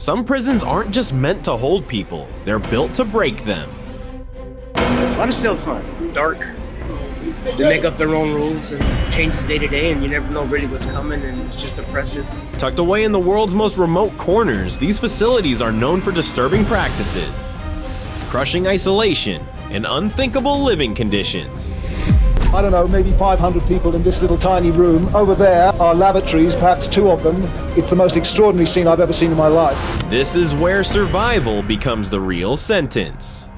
Some prisons aren't just meant to hold people, they're built to break them. A lot of cell time, dark. They make up their own rules and changes day to day, and you never know really what's coming, and it's just oppressive. Tucked away in the world's most remote corners, these facilities are known for disturbing practices, crushing isolation, and unthinkable living conditions. I don't know, maybe 500 people in this little tiny room. Over there are lavatories, perhaps 2 of them. It's the most extraordinary scene I've ever seen in my life. This is where survival becomes the real sentence.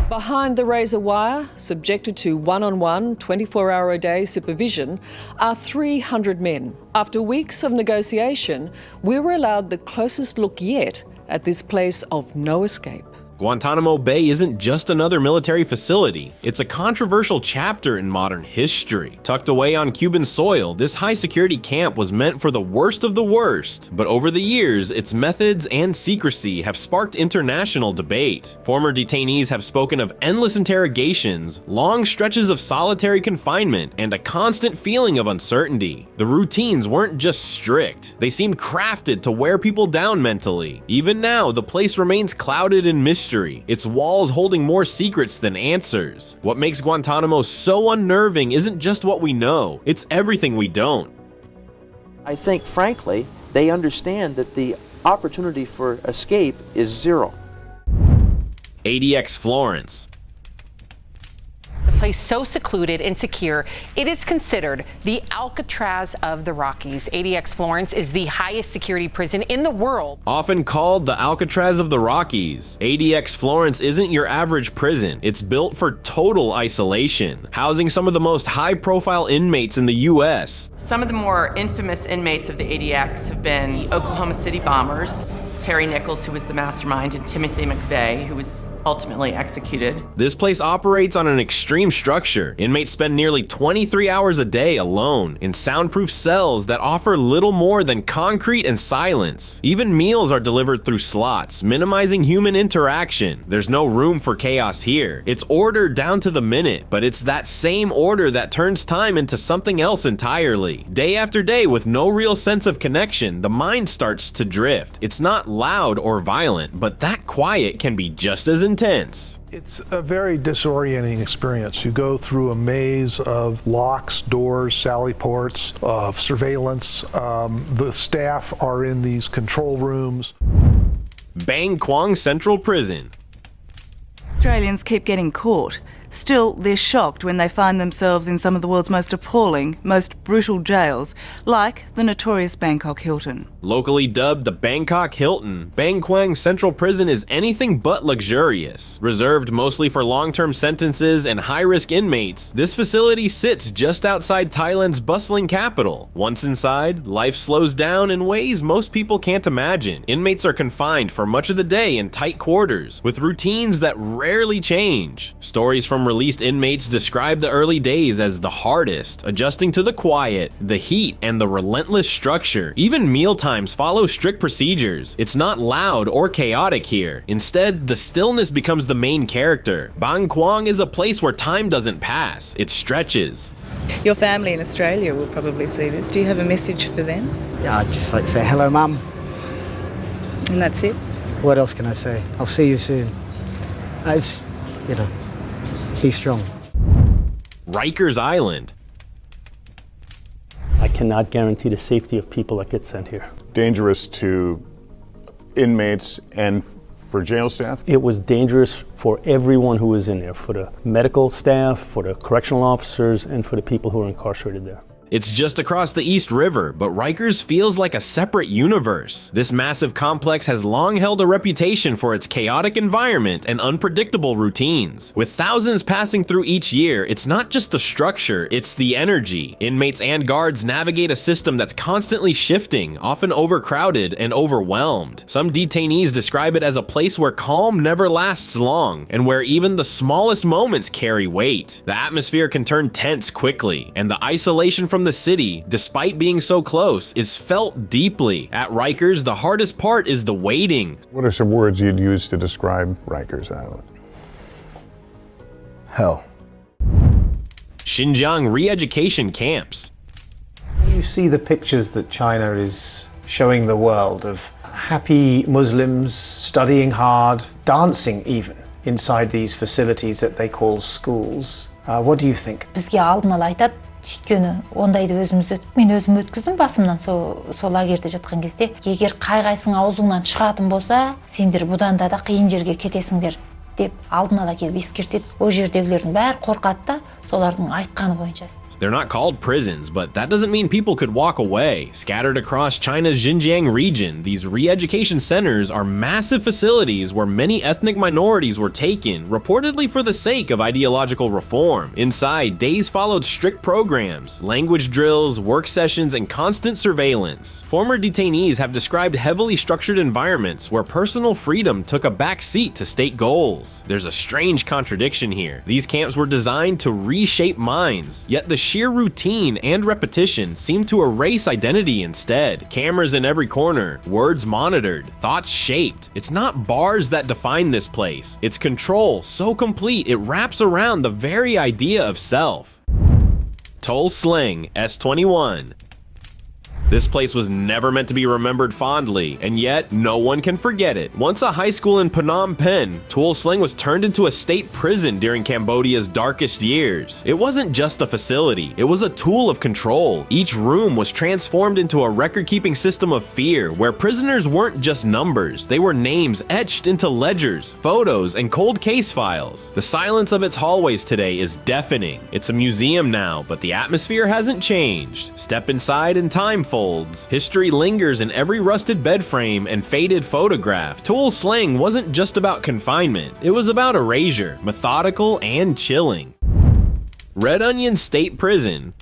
Behind the razor wire, subjected to one-on-one, 24-hour-a-day supervision, are 300 men. After weeks of negotiation, we were allowed the closest look yet at this place of no escape. Guantanamo Bay isn't just another military facility, it's a controversial chapter in modern history. Tucked away on Cuban soil, this high-security camp was meant for the worst of the worst, but over the years, its methods and secrecy have sparked international debate. Former detainees have spoken of endless interrogations, long stretches of solitary confinement, and a constant feeling of uncertainty. The routines weren't just strict, they seemed crafted to wear people down mentally. Even now, the place remains clouded in mystery, its walls holding more secrets than answers. What makes Guantanamo so unnerving isn't just what we know, it's everything we don't. I think, frankly, they understand that the opportunity for escape is zero. ADX Florence. A place so secluded and secure, it is considered the Alcatraz of the Rockies. ADX Florence is the highest security prison in the world. Often called the Alcatraz of the Rockies, ADX Florence isn't your average prison. It's built for total isolation, housing some of the most high-profile inmates in the U.S. Some of the more infamous inmates of the ADX have been the Oklahoma City bombers, Terry Nichols, who was the mastermind, and Timothy McVeigh, who was ultimately executed. This place operates on an extreme structure. Inmates spend nearly 23 hours a day alone in soundproof cells that offer little more than concrete and silence. Even meals are delivered through slots, minimizing human interaction. There's no room for chaos here. It's order down to the minute, but it's that same order that turns time into something else entirely. Day after day, with no real sense of connection, the mind starts to drift. It's not loud or violent, but that quiet can be just as intense. It's a very disorienting experience. You go through a maze of locks, doors, sally ports, of surveillance. The staff are in these control rooms. Kwang Central Prison. Australians keep getting caught. Still, they're shocked when they find themselves in some of the world's most appalling, most brutal jails, like the notorious Bangkok Hilton. Locally dubbed the Bangkok Hilton, Kwang Central Prison is anything but luxurious. Reserved mostly for long-term sentences and high-risk inmates, this facility sits just outside Thailand's bustling capital. Once inside, life slows down in ways most people can't imagine. Inmates are confined for much of the day in tight quarters, with routines that rarely change. Stories from released inmates describe the early days as the hardest, adjusting to the quiet, the heat, and the relentless structure. Even mealtimes follow strict procedures. It's not loud or chaotic here. Instead, the stillness becomes the main character. Kwang is a place where time doesn't pass, it stretches. Your family in Australia will probably see this. Do you have a message for them? Yeah, I'd just like to say hello, Mum. And that's it? What else can I say? I'll see you soon. It's, be strong. Rikers Island. I cannot guarantee the safety of people that get sent here. Dangerous to inmates and for jail staff? It was dangerous for everyone who was in there, for the medical staff, for the correctional officers, and for the people who were incarcerated there. It's just across the East River, but Rikers feels like a separate universe. This massive complex has long held a reputation for its chaotic environment and unpredictable routines. With thousands passing through each year, it's not just the structure, it's the energy. Inmates and guards navigate a system that's constantly shifting, often overcrowded and overwhelmed. Some detainees describe it as a place where calm never lasts long, and where even the smallest moments carry weight. The atmosphere can turn tense quickly, and the isolation from the city, despite being so close, is felt deeply. At Rikers, the hardest part is the waiting. What are some words you'd use to describe Rikers Island? Hell. Xinjiang re-education camps. You see the pictures that China is showing the world of happy Muslims studying hard, dancing even, inside these facilities that they call schools. What do you think? Бізге алдын ала айтады, өйткені ондайды мен өзім өткіздім басымнан сол лагерьде жатқан кезде, егер қай-қайсың аузыңнан шығатын болса, сендер бұдан да қиын жерге кетесіңдер деп алдын ала келіп ескертеді. О жердегілердің бәрі қорқады да, солардың айтқаны бойынша. They're not called prisons, but that doesn't mean people could walk away. Scattered across China's Xinjiang region, these re-education centers are massive facilities where many ethnic minorities were taken, reportedly for the sake of ideological reform. Inside, days followed strict programs, language drills, work sessions, and constant surveillance. Former detainees have described heavily structured environments where personal freedom took a back seat to state goals. There's a strange contradiction here. These camps were designed to reshape minds, yet the sheer routine and repetition seem to erase identity instead. Cameras in every corner, words monitored, thoughts shaped. It's not bars that define this place. It's control so complete it wraps around the very idea of self. Toul Sleng, S21. This place was never meant to be remembered fondly, and yet no one can forget it. Once a high school in Phnom Penh, Toul Sleng was turned into a state prison during Cambodia's darkest years. It wasn't just a facility, it was a tool of control. Each room was transformed into a record-keeping system of fear, where prisoners weren't just numbers, they were names etched into ledgers, photos, and cold case files. The silence of its hallways today is deafening. It's a museum now, but the atmosphere hasn't changed. Step inside and time folds. History lingers in every rusted bed frame and faded photograph. Toul Sleng wasn't just about confinement, it was about erasure, methodical and chilling. Red Onion State Prison.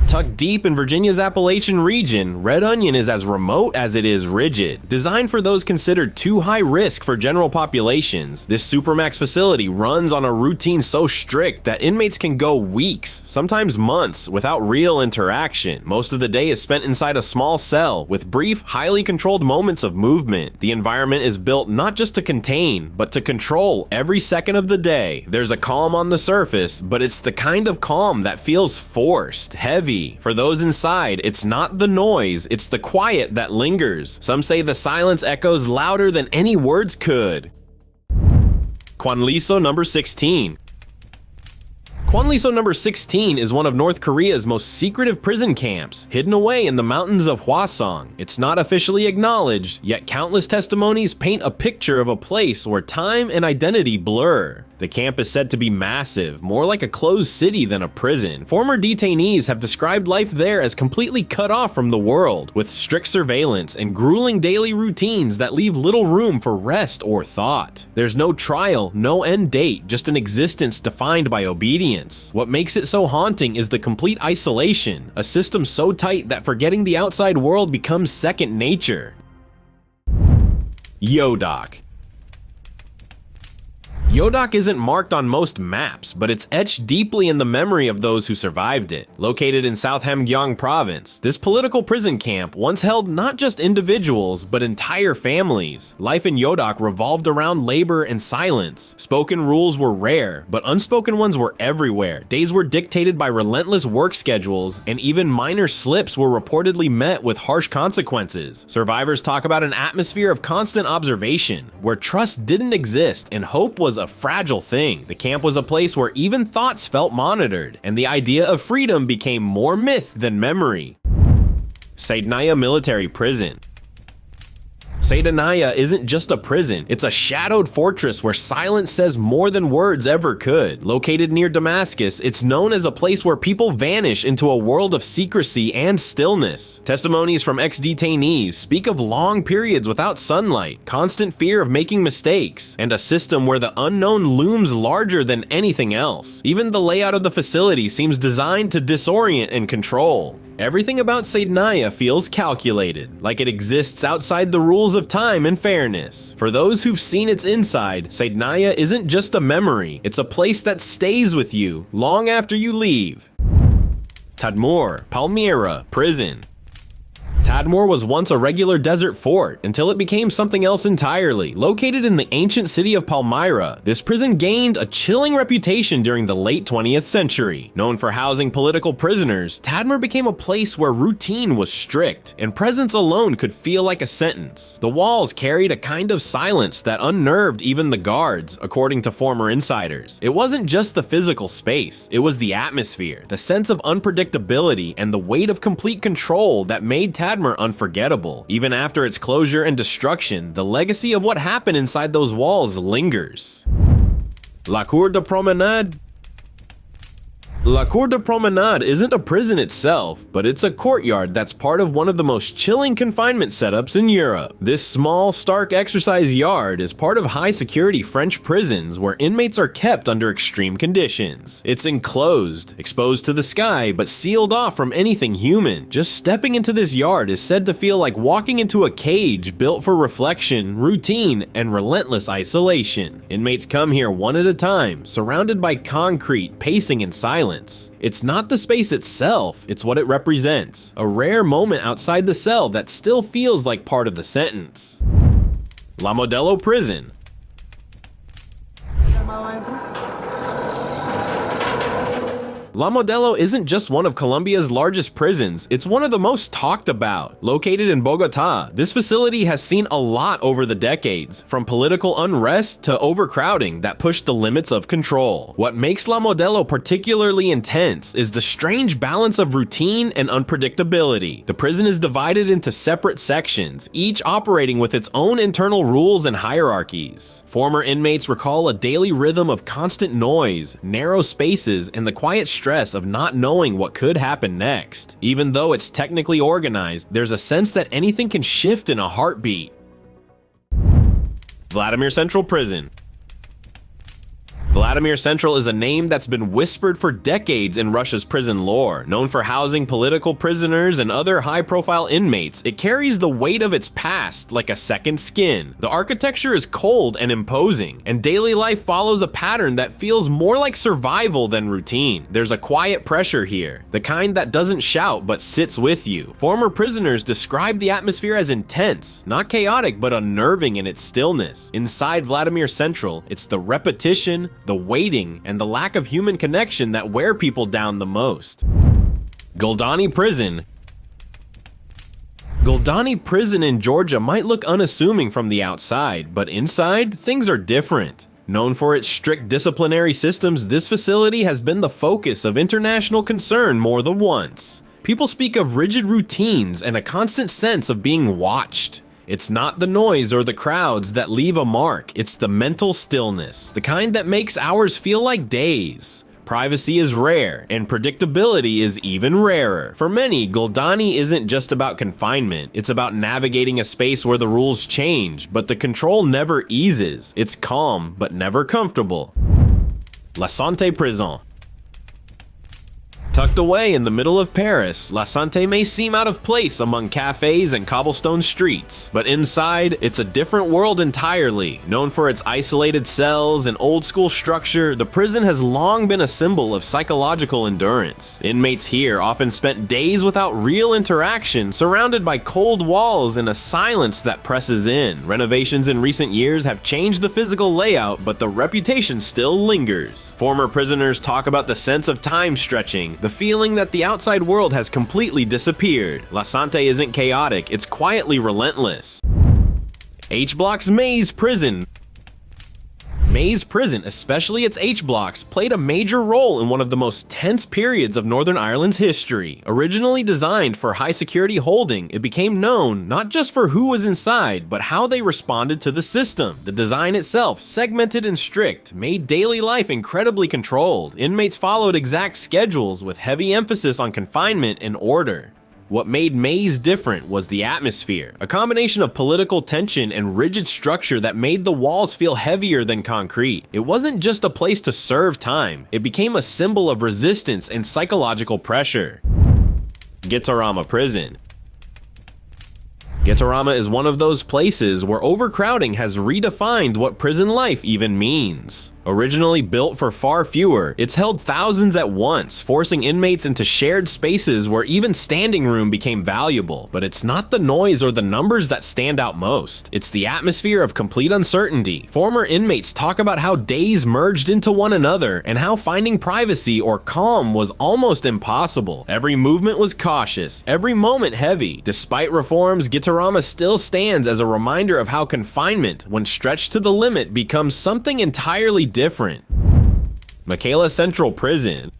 Tucked deep in Virginia's Appalachian region, Red Onion is as remote as it is rigid. Designed for those considered too high risk for general populations, this supermax facility runs on a routine so strict that inmates can go weeks, sometimes months, without real interaction. Most of the day is spent inside a small cell, with brief, highly controlled moments of movement. The environment is built not just to contain, but to control every second of the day. There's a calm on the surface, but it's the kind of calm that feels forced, heavy. For those inside, it's not the noise, it's the quiet that lingers. Some say the silence echoes louder than any words could. Kwanliso No. 16. Kwanliso No. 16 is one of North Korea's most secretive prison camps, hidden away in the mountains of Hwasong. It's not officially acknowledged, yet countless testimonies paint a picture of a place where time and identity blur. The camp is said to be massive, more like a closed city than a prison. Former detainees have described life there as completely cut off from the world, with strict surveillance and grueling daily routines that leave little room for rest or thought. There's no trial, no end date, just an existence defined by obedience. What makes it so haunting is the complete isolation, a system so tight that forgetting the outside world becomes second nature. Yodok. Yodok isn't marked on most maps, but it's etched deeply in the memory of those who survived it. Located in South Hamgyong province, this political prison camp once held not just individuals, but entire families. Life in Yodok revolved around labor and silence. Spoken rules were rare, but unspoken ones were everywhere. Days were dictated by relentless work schedules, and even minor slips were reportedly met with harsh consequences. Survivors talk about an atmosphere of constant observation, where trust didn't exist and hope was a fragile thing. The camp was a place where even thoughts felt monitored, and the idea of freedom became more myth than memory. Saydnaya Military Prison. Saydnaya isn't just a prison, it's a shadowed fortress where silence says more than words ever could. Located near Damascus, it's known as a place where people vanish into a world of secrecy and stillness. Testimonies from ex-detainees speak of long periods without sunlight, constant fear of making mistakes, and a system where the unknown looms larger than anything else. Even the layout of the facility seems designed to disorient and control. Everything about Saydnaya feels calculated, like it exists outside the rules of time and fairness. For those who've seen its inside, Saydnaya isn't just a memory, it's a place that stays with you long after you leave. Tadmor, Palmyra Prison. Tadmor was once a regular desert fort until it became something else entirely. Located in the ancient city of Palmyra, this prison gained a chilling reputation during the late 20th century. Known for housing political prisoners, Tadmor became a place where routine was strict, and presence alone could feel like a sentence. The walls carried a kind of silence that unnerved even the guards, according to former insiders. It wasn't just the physical space, it was the atmosphere, the sense of unpredictability, and the weight of complete control that made Tadmor unforgettable. Even after its closure and destruction, the legacy of what happened inside those walls lingers. Lur de Promenade. Lur de Promenade isn't a prison itself, but it's a courtyard that's part of one of the most chilling confinement setups in Europe. This small, stark exercise yard is part of high-security French prisons where inmates are kept under extreme conditions. It's enclosed, exposed to the sky, but sealed off from anything human. Just stepping into this yard is said to feel like walking into a cage built for reflection, routine, and relentless isolation. Inmates come here one at a time, surrounded by concrete, pacing in silence. It's not the space itself, it's what it represents. A rare moment outside the cell that still feels like part of the sentence. Modelo Prison. La Modelo isn't just one of Colombia's largest prisons, it's one of the most talked about. Located in Bogota, this facility has seen a lot over the decades, from political unrest to overcrowding that pushed the limits of control. What makes La Modelo particularly intense is the strange balance of routine and unpredictability. The prison is divided into separate sections, each operating with its own internal rules and hierarchies. Former inmates recall a daily rhythm of constant noise, narrow spaces, and the quiet stress of not knowing what could happen next. Even though it's technically organized, there's a sense that anything can shift in a heartbeat. Vladimir Central Prison. Vladimir Central is a name that's been whispered for decades in Russia's prison lore. Known for housing political prisoners and other high-profile inmates, it carries the weight of its past like a second skin. The architecture is cold and imposing, and daily life follows a pattern that feels more like survival than routine. There's a quiet pressure here, the kind that doesn't shout but sits with you. Former prisoners describe the atmosphere as intense, not chaotic but unnerving in its stillness. Inside Vladimir Central, it's the repetition, the waiting, and the lack of human connection that wear people down the most. Gldani Prison. Gldani Prison in Georgia might look unassuming from the outside, but inside, things are different. Known for its strict disciplinary systems, this facility has been the focus of international concern more than once. People speak of rigid routines and a constant sense of being watched. It's not the noise or the crowds that leave a mark, it's the mental stillness, the kind that makes hours feel like days. Privacy is rare, and predictability is even rarer. For many, Gldani isn't just about confinement, it's about navigating a space where the rules change, but the control never eases. It's calm, but never comfortable. La Santé Prison. Tucked away in the middle of Paris, La Santé may seem out of place among cafes and cobblestone streets, but inside, it's a different world entirely. Known for its isolated cells and old-school structure, the prison has long been a symbol of psychological endurance. Inmates here often spent days without real interaction, surrounded by cold walls and a silence that presses in. Renovations in recent years have changed the physical layout, but the reputation still lingers. Former prisoners talk about the sense of time stretching, the feeling that the outside world has completely disappeared. La Santé isn't chaotic, it's quietly relentless. H Block's Maze Prison. Maze Prison, especially its H-blocks, played a major role in one of the most tense periods of Northern Ireland's history. Originally designed for high-security holding, it became known not just for who was inside, but how they responded to the system. The design itself, segmented and strict, made daily life incredibly controlled. Inmates followed exact schedules with heavy emphasis on confinement and order. What made Maze different was the atmosphere, a combination of political tension and rigid structure that made the walls feel heavier than concrete. It wasn't just a place to serve time, it became a symbol of resistance and psychological pressure. Gitarama Prison. Gitarama is one of those places where overcrowding has redefined what prison life even means. Originally built for far fewer, it's held thousands at once, forcing inmates into shared spaces where even standing room became valuable. But it's not the noise or the numbers that stand out most. It's the atmosphere of complete uncertainty. Former inmates talk about how days merged into one another and how finding privacy or calm was almost impossible. Every movement was cautious, every moment heavy. Despite reforms, Gitarama still stands as a reminder of how confinement, when stretched to the limit, becomes something entirely different. Makala Central Prison.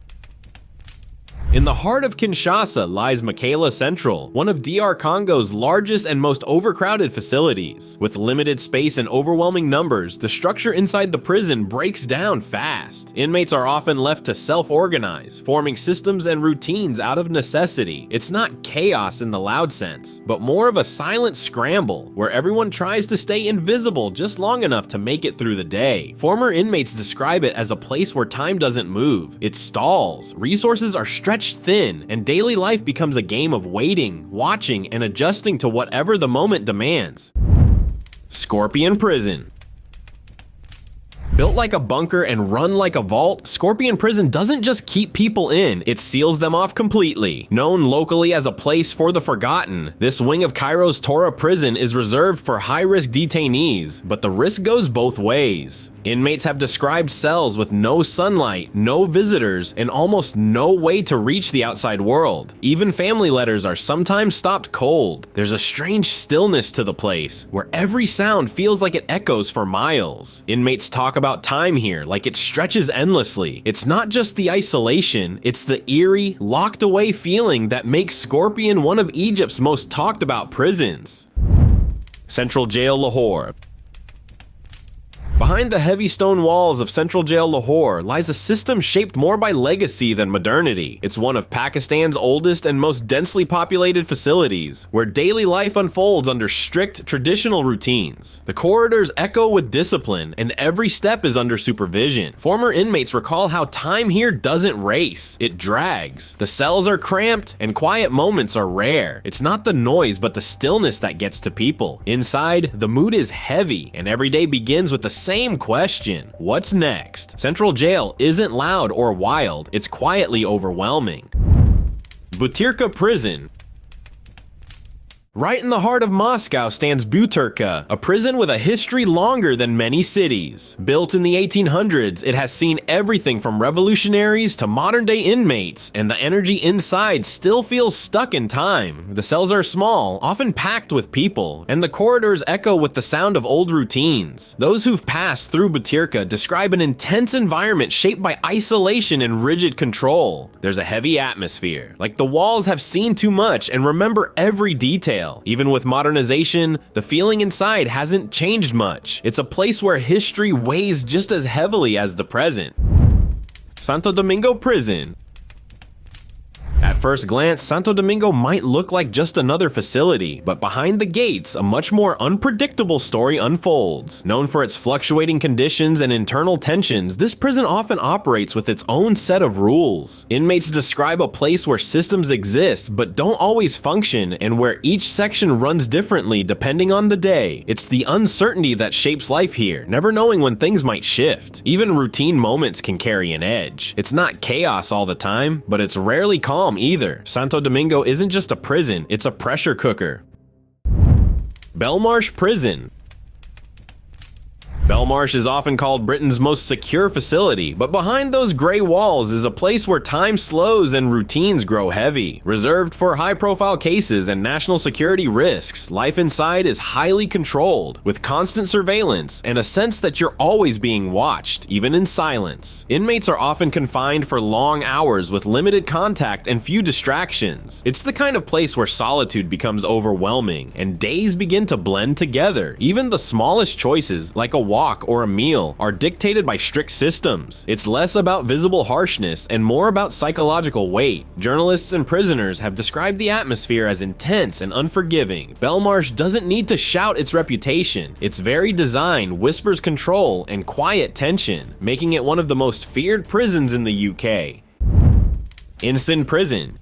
In the heart of Kinshasa lies Makala Central, one of DR Congo's largest and most overcrowded facilities. With limited space and overwhelming numbers, the structure inside the prison breaks down fast. Inmates are often left to self-organize, forming systems and routines out of necessity. It's not chaos in the loud sense, but more of a silent scramble, where everyone tries to stay invisible just long enough to make it through the day. Former inmates describe it as a place where time doesn't move. It stalls, resources are stretched thin, and daily life becomes a game of waiting, watching, and adjusting to whatever the moment demands. Scorpion Prison. Built like a bunker and run like a vault, Scorpion Prison doesn't just keep people in, it seals them off completely. Known locally as a place for the forgotten, this wing of Cairo's Tora Prison is reserved for high-risk detainees, but the risk goes both ways. Inmates have described cells with no sunlight, no visitors, and almost no way to reach the outside world. Even family letters are sometimes stopped cold. There's a strange stillness to the place, where every sound feels like it echoes for miles. Inmates talk about time here like it stretches endlessly. It's not just the isolation, it's the eerie, locked away feeling that makes Scorpion one of Egypt's most talked about prisons. Central Jail Lahore. Behind the heavy stone walls of Central Jail Lahore lies a system shaped more by legacy than modernity. It's one of Pakistan's oldest and most densely populated facilities, where daily life unfolds under strict traditional routines. The corridors echo with discipline, and every step is under supervision. Former inmates recall how time here doesn't race, it drags. The cells are cramped, and quiet moments are rare. It's not the noise, but the stillness that gets to people. Inside, the mood is heavy, and every day begins with the same question: what's next? Central Jail isn't loud or wild, it's quietly overwhelming. Butyrka Prison. Right in the heart of Moscow stands Butyrka, a prison with a history longer than many cities. Built in the 1800s, it has seen everything from revolutionaries to modern-day inmates, and the energy inside still feels stuck in time. The cells are small, often packed with people, and the corridors echo with the sound of old routines. Those who've passed through Butyrka describe an intense environment shaped by isolation and rigid control. There's a heavy atmosphere, like the walls have seen too much and remember every detail. Even with modernization, the feeling inside hasn't changed much. It's a place where history weighs just as heavily as the present. Santo Domingo Prison. At first glance, Santo Domingo might look like just another facility, but behind the gates, a much more unpredictable story unfolds. Known for its fluctuating conditions and internal tensions, this prison often operates with its own set of rules. Inmates describe a place where systems exist but don't always function, and where each section runs differently depending on the day. It's the uncertainty that shapes life here, never knowing when things might shift. Even routine moments can carry an edge. It's not chaos all the time, but it's rarely calm either. Santo Domingo isn't just a prison, it's a pressure cooker. Belmarsh Prison. Belmarsh is often called Britain's most secure facility, but behind those gray walls is a place where time slows and routines grow heavy. Reserved for high-profile cases and national security risks, life inside is highly controlled, with constant surveillance and a sense that you're always being watched, even in silence. Inmates are often confined for long hours with limited contact and few distractions. It's the kind of place where solitude becomes overwhelming, and days begin to blend together. Even the smallest choices, like a walk or a meal, are dictated by strict systems. It's less about visible harshness and more about psychological weight. Journalists and prisoners have described the atmosphere as intense and unforgiving. Belmarsh doesn't need to shout its reputation. Its very design whispers control and quiet tension, making it one of the most feared prisons in the UK. Insein Prison.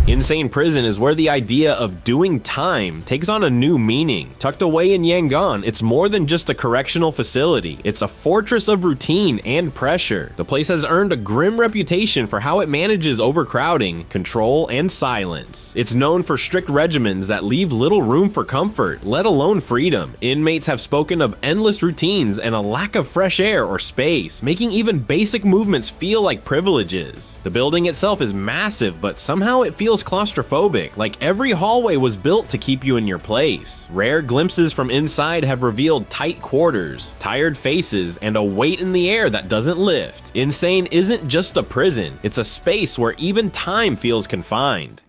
Insein Prison is where the idea of doing time takes on a new meaning. Tucked away in Yangon, it's more than just a correctional facility. It's a fortress of routine and pressure. The place has earned a grim reputation for how it manages overcrowding, control, and silence. It's known for strict regimens that leave little room for comfort, let alone freedom. Inmates have spoken of endless routines and a lack of fresh air or space, making even basic movements feel like privileges. The building itself is massive, but somehow it feels claustrophobic, like every hallway was built to keep you in your place. Rare glimpses from inside have revealed tight quarters, tired faces, and a weight in the air that doesn't lift. Insein isn't just a prison, it's a space where even time feels confined.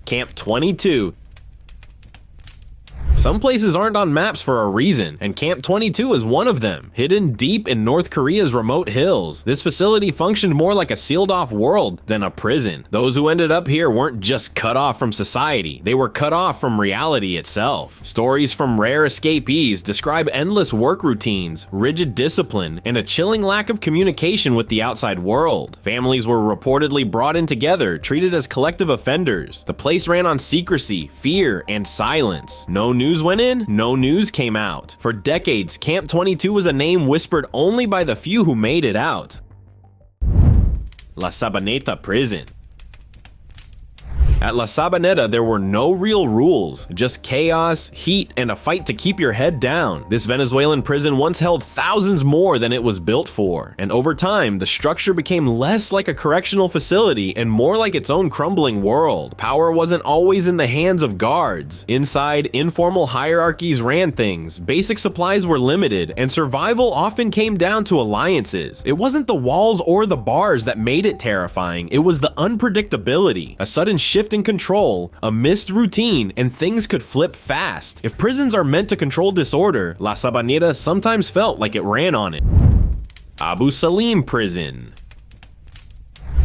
Camp 22. Some places aren't on maps for a reason, and Camp 22 is one of them. Hidden deep in North Korea's remote hills, this facility functioned more like a sealed-off world than a prison. Those who ended up here weren't just cut off from society, they were cut off from reality itself. Stories from rare escapees describe endless work routines, rigid discipline, and a chilling lack of communication with the outside world. Families were reportedly brought in together, treated as collective offenders. The place ran on secrecy, fear, and silence. No news went in, no news came out. For decades, Camp 22 was a name whispered only by the few who made it out. La Sabaneta Prison. At La Sabaneta, there were no real rules, just chaos, heat, and a fight to keep your head down. This Venezuelan prison once held thousands more than it was built for, and over time, the structure became less like a correctional facility and more like its own crumbling world. Power wasn't always in the hands of guards. Inside, informal hierarchies ran things, basic supplies were limited, and survival often came down to alliances. It wasn't the walls or the bars that made it terrifying, it was the unpredictability. A sudden shift in control, a missed routine, and things could flip fast. If prisons are meant to control disorder, La Sabaneta sometimes felt like it ran on it. Abu Salim Prison.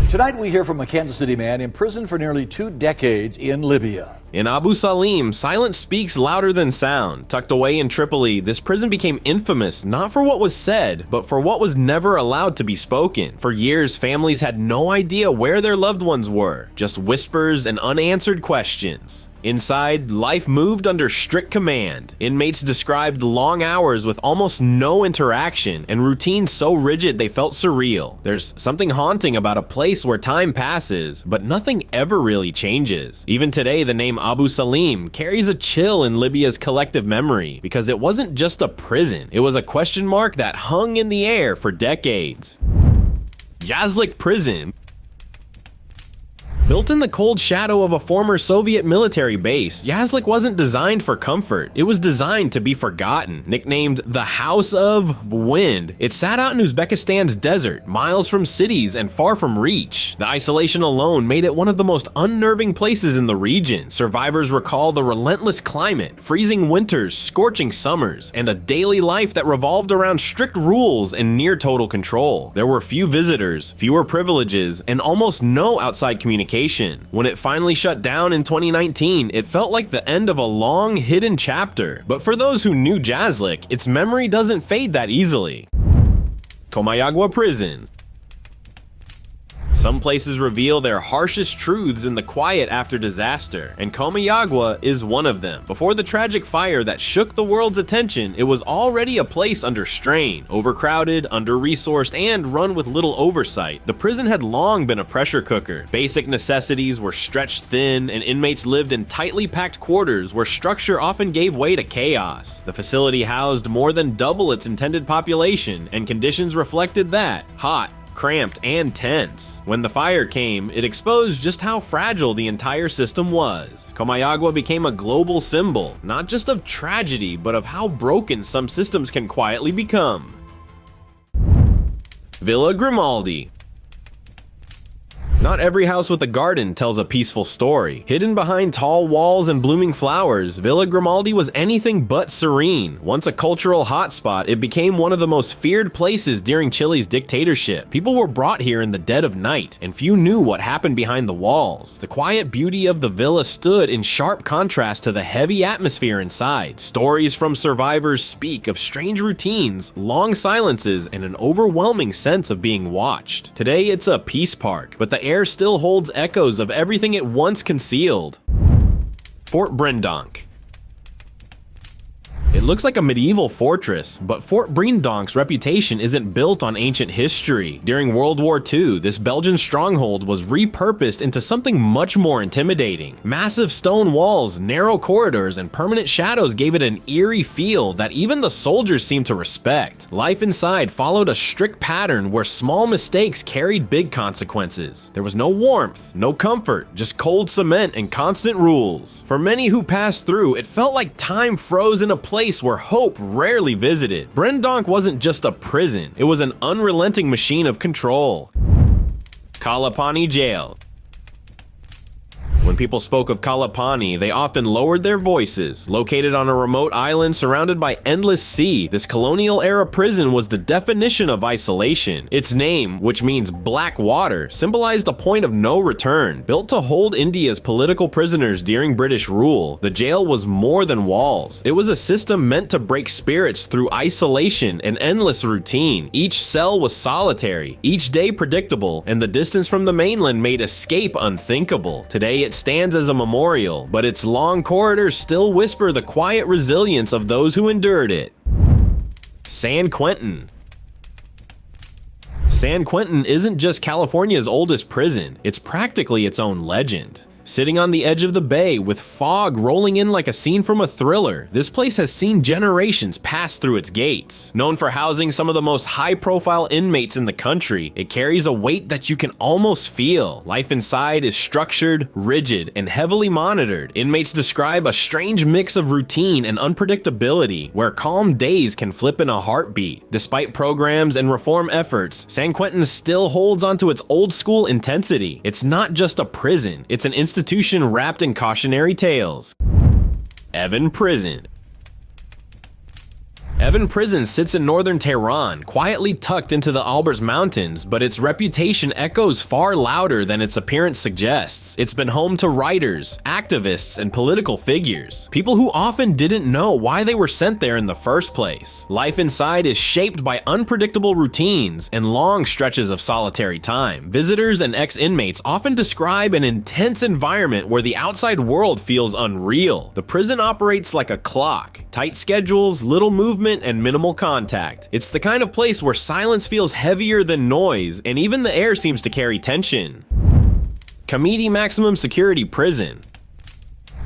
Tonight we hear from a Kansas City man imprisoned for nearly 2 decades in Libya. In Abu Salim, silence speaks louder than sound. Tucked away in Tripoli, this prison became infamous not for what was said, but for what was never allowed to be spoken. For years, families had no idea where their loved ones were, just whispers and unanswered questions. Inside, life moved under strict command. Inmates described long hours with almost no interaction, and routines so rigid they felt surreal. There's something haunting about a place where time passes, but nothing ever really changes. Even today, the name Abu Salim carries a chill in Libya's collective memory, because it wasn't just a prison, it was a question mark that hung in the air for decades. Jaslyk Prison. Built in the cold shadow of a former Soviet military base, Jaslyk wasn't designed for comfort. It was designed to be forgotten. Nicknamed the House of Wind, it sat out in Uzbekistan's desert, miles from cities and far from reach. The isolation alone made it one of the most unnerving places in the region. Survivors recall the relentless climate, freezing winters, scorching summers, and a daily life that revolved around strict rules and near total control. There were few visitors, fewer privileges, and almost no outside communication. When it finally shut down in 2019, it felt like the end of a long, hidden chapter. But for those who knew Jaslyk, its memory doesn't fade that easily. Comayagua Prison. Some places reveal their harshest truths in the quiet after disaster, and Comayagua is one of them. Before the tragic fire that shook the world's attention, it was already a place under strain, overcrowded, under-resourced, and run with little oversight. The prison had long been a pressure cooker. Basic necessities were stretched thin, and inmates lived in tightly packed quarters where structure often gave way to chaos. The facility housed more than double its intended population, and conditions reflected that: hot, cramped, and tense. When the fire came, it exposed just how fragile the entire system was. Comayagua became a global symbol, not just of tragedy, but of how broken some systems can quietly become. Villa Grimaldi. Not every house with a garden tells a peaceful story. Hidden behind tall walls and blooming flowers, Villa Grimaldi was anything but serene. Once a cultural hotspot, it became one of the most feared places during Chile's dictatorship. People were brought here in the dead of night, and few knew what happened behind the walls. The quiet beauty of the villa stood in sharp contrast to the heavy atmosphere inside. Stories from survivors speak of strange routines, long silences, and an overwhelming sense of being watched. Today, it's a peace park, but the air still holds echoes of everything it once concealed. Fort Brendonk. It looks like a medieval fortress, but Fort Brendonk's reputation isn't built on ancient history. During World War II, this Belgian stronghold was repurposed into something much more intimidating. Massive stone walls, narrow corridors, and permanent shadows gave it an eerie feel that even the soldiers seemed to respect. Life inside followed a strict pattern where small mistakes carried big consequences. There was no warmth, no comfort, just cold cement and constant rules. For many who passed through, it felt like time froze in a place where hope rarely visited. Brendonk wasn't just a prison, it was an unrelenting machine of control. Kalapani Jail. When people spoke of Kalapani, they often lowered their voices. Located on a remote island surrounded by endless sea, this colonial-era prison was the definition of isolation. Its name, which means black water, symbolized a point of no return. Built to hold India's political prisoners during British rule, the jail was more than walls. It was a system meant to break spirits through isolation and endless routine. Each cell was solitary, each day predictable, and the distance from the mainland made escape unthinkable. Today, it stands as a memorial, but its long corridors still whisper the quiet resilience of those who endured it. San Quentin. San Quentin isn't just California's oldest prison, it's practically its own legend. Sitting on the edge of the bay with fog rolling in like a scene from a thriller, this place has seen generations pass through its gates. Known for housing some of the most high-profile inmates in the country, it carries a weight that you can almost feel. Life inside is structured, rigid, and heavily monitored. Inmates describe a strange mix of routine and unpredictability, where calm days can flip in a heartbeat. Despite programs and reform efforts, San Quentin still holds onto its old-school intensity. It's not just a prison, it's an institution wrapped in cautionary tales. Evin Prison. Evin Prison sits in northern Tehran, quietly tucked into the Alborz Mountains, but its reputation echoes far louder than its appearance suggests. It's been home to writers, activists, and political figures, people who often didn't know why they were sent there in the first place. Life inside is shaped by unpredictable routines and long stretches of solitary time. Visitors and ex-inmates often describe an intense environment where the outside world feels unreal. The prison operates like a clock, tight schedules, little movement, and minimal contact. It's the kind of place where silence feels heavier than noise, and even the air seems to carry tension. Kamiti Maximum Security Prison.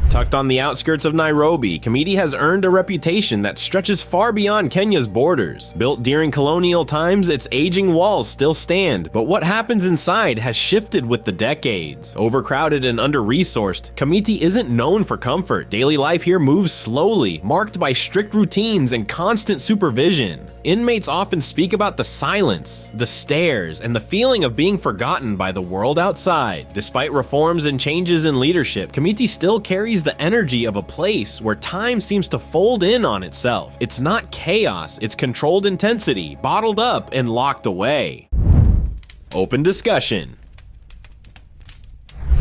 Tucked on the outskirts of Nairobi, Kamiti has earned a reputation that stretches far beyond Kenya's borders. Built during colonial times, its aging walls still stand, but what happens inside has shifted with the decades. Overcrowded and under-resourced, Kamiti isn't known for comfort. Daily life here moves slowly, marked by strict routines and constant supervision. Inmates often speak about the silence, the stares, and the feeling of being forgotten by the world outside. Despite reforms and changes in leadership, Kamiti still carries the energy of a place where time seems to fold in on itself. It's not chaos, it's controlled intensity, bottled up and locked away. Open discussion.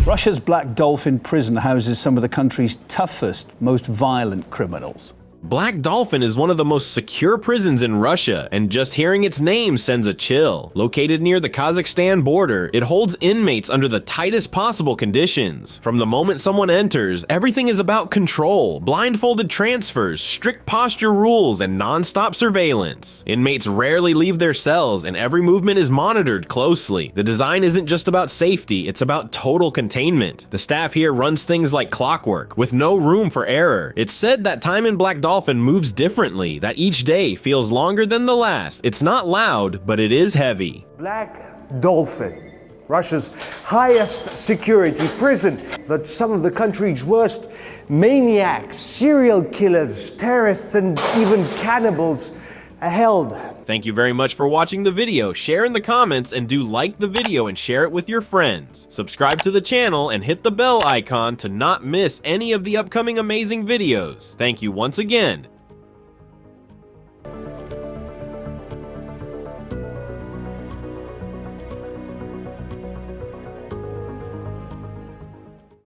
Russia's Black Dolphin prison houses some of the country's toughest, most violent criminals. Black Dolphin is one of the most secure prisons in Russia, and just hearing its name sends a chill. Located near the Kazakhstan border, it holds inmates under the tightest possible conditions. From the moment someone enters, everything is about control, blindfolded transfers, strict posture rules, and non-stop surveillance. Inmates rarely leave their cells, and every movement is monitored closely. The design isn't just about safety, it's about total containment. The staff here runs things like clockwork, with no room for error. It's said that time in Black Dolphin moves differently, that each day feels longer than the last. It's not loud, but it is heavy. Black Dolphin, Russia's highest security prison, that some of the country's worst maniacs, serial killers, terrorists, and even cannibals are held. Thank you very much for watching the video. Share in the comments and do like the video and share it with your friends. Subscribe to the channel and hit the bell icon to not miss any of the upcoming amazing videos. Thank you once again,